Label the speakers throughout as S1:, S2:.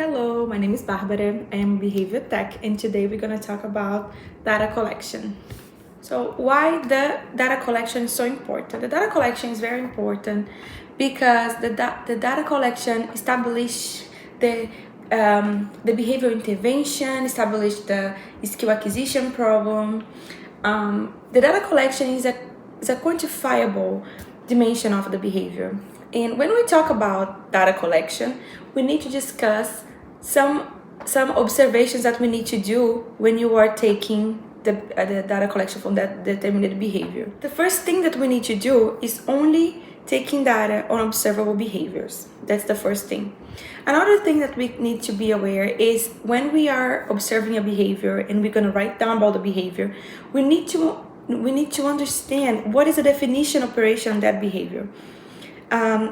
S1: Hello, my name is Barbara. I am Behavior Tech, and today we're going to talk about data collection. So, why the data collection is so important? The data collection is very important because the data collection establish the behavior intervention, establish the skill acquisition problem. The data collection is a quantifiable dimension of the behavior. And when we talk about data collection, we need to discuss some observations that we need to do when you are taking the data collection from that determined behavior. The first thing that we need to do is only taking data on observable behaviors. That's the first thing. Another thing that we need to be aware is when we are observing a behavior and we're going to write down about the behavior, we need to understand what is the definition operation of that behavior.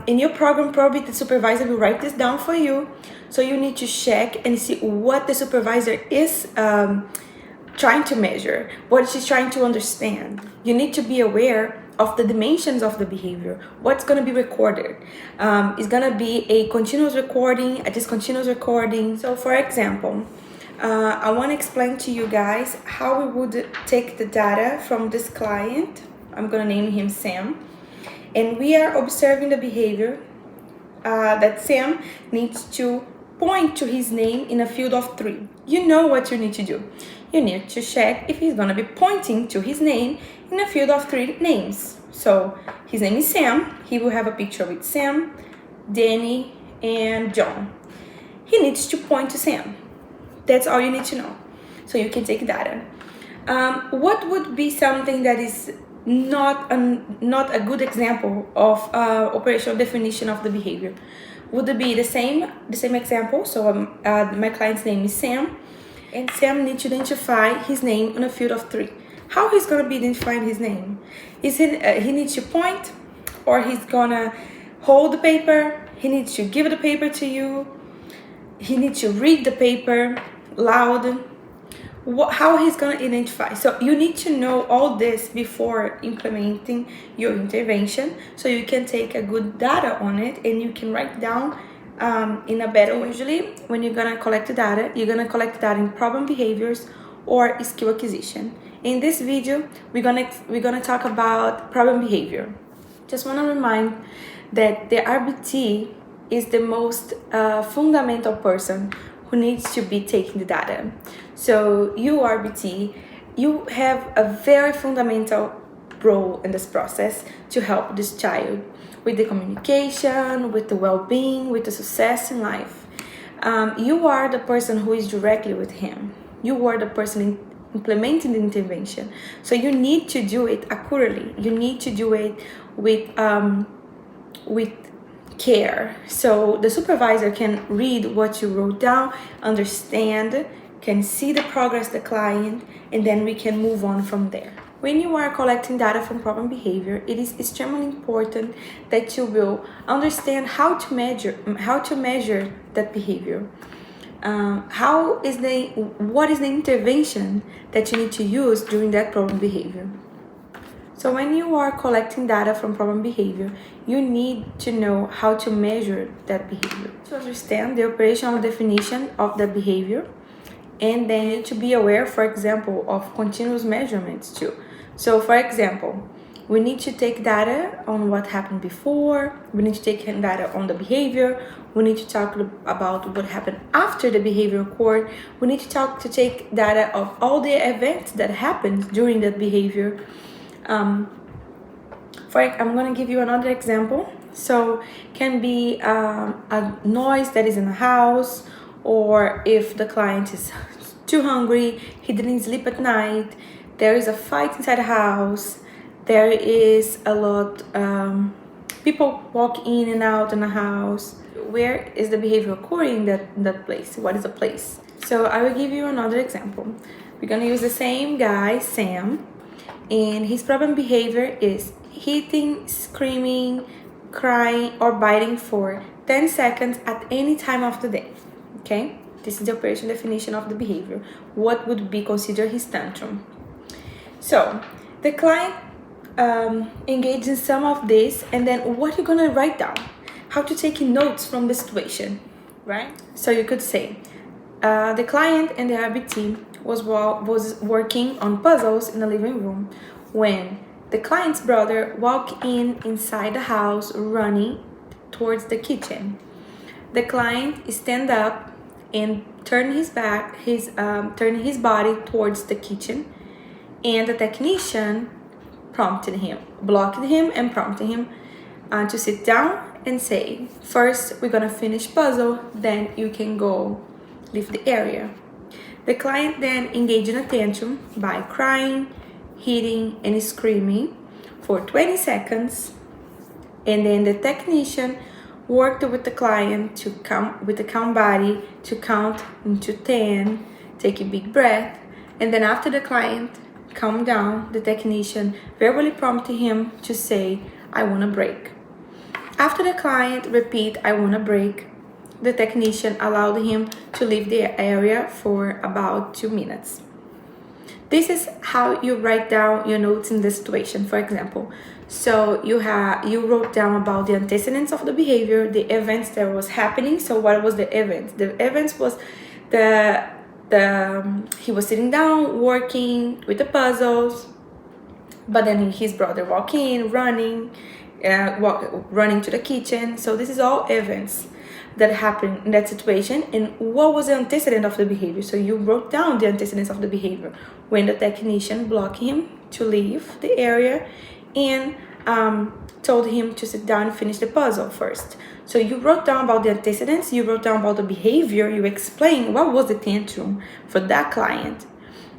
S1: In your program, probably the supervisor will write this down for you. So you need to check and see what the supervisor is trying to measure, what she's trying to understand. You need to be aware of the dimensions of the behavior, what's going to be recorded. It's going to be a continuous recording, a discontinuous recording. So for example, I want to explain to you guys how we would take the data from this client. I'm going to name him Sam. And we are observing the behavior that Sam needs to point to his name in a field of 3. You know what you need to do. You need to check if he's going to be pointing to his name in a field of 3 names. So his name is Sam. He will have a picture with Sam, Danny, and John. He needs to point to Sam. That's all you need to know. So you can take data. What would be something that is not a good example of operational definition of the behavior? Would it be the same example? So my client's name is Sam, and Sam needs to identify his name in a field of 3. How he's gonna be identifying his name? Is he needs to point, or he's gonna hold the paper? He needs to give the paper to you. He needs to read the paper loud. How he's going to identify. So you need to know all this before implementing your intervention, so you can take a good data on it and you can write down in a better way. Usually when you're going to collect the data, you're going to collect data in problem behaviors or skill acquisition. In this video, we're gonna talk about problem behavior. Just want to remind that the RBT is the most fundamental person who needs to be taking the data. So you, RBT, you have a very fundamental role in this process to help this child with the communication, with the well-being, with the success in life. You are the person who is directly with him. You are the person implementing the intervention. So you need to do it accurately. You need to do it with care. So the supervisor can read what you wrote down, understand, can see the progress of the client, and then we can move on from there. When you are collecting data from problem behavior, it is extremely important that you will understand how to measure that behavior. What is the intervention that you need to use during that problem behavior? So when you are collecting data from problem behavior, you need to know how to measure that behavior. To understand the operational definition of the behavior, and then you need to be aware, for example, of continuous measurements too. So for example, we need to take data on what happened before, we need to take data on the behavior, we need to talk about what happened after the behavior occurred, we need to take data of all the events that happened during that behavior. I'm going to give you another example. So can be a noise that is in the house, or if the client is too hungry, he didn't sleep at night, there is a fight inside the house, there is a lot people walk in and out in the house. Where is the behavior occurring in that place? What is the place? So I will give you another example. We're going to use the same guy, Sam, and his problem behavior is hitting, screaming, crying, or biting for 10 seconds at any time of the day. Okay, this is the operation definition of the behavior. What would be considered his tantrum? So the client engaged in some of this, and then what you're gonna write down, how to take notes from the situation. right? So you could say, the client and the RBT was working on puzzles in the living room when the client's brother walked inside the house running towards the kitchen. The client stand up and turn his body towards the kitchen, and the technician blocked him and prompted him to sit down and say, first we're gonna finish puzzle, then you can go leave the area. The client then engaged in a tantrum by crying, hitting, and screaming for 20 seconds, and then the technician worked with the client to count with the count body to count into 10, take a big breath, and then after the client calmed down, the technician verbally prompted him to say, I want a break. After the client repeat, I want a break, the technician allowed him to leave the area for about 2 minutes. This is how you write down your notes in this situation. For example, so you wrote down about the antecedents of the behavior, the events that was happening. So what was the event? The events was he was sitting down working with the puzzles, but then his brother walked in, running to the kitchen. So this is all events that happened in that situation, and what was the antecedent of the behavior. So you wrote down the antecedents of the behavior when the technician blocked him to leave the area and told him to sit down and finish the puzzle first. So you wrote down about the antecedents, you wrote down about the behavior, you explained what was the tantrum for that client,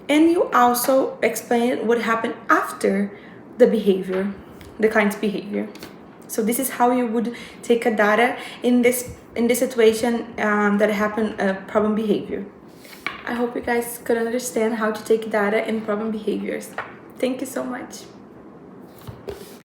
S1: and you also explained what happened after the behavior, the client's behavior. So this is how you would take a data in this situation that happened, problem behavior. I hope you guys could understand how to take data in problem behaviors. Thank you so much.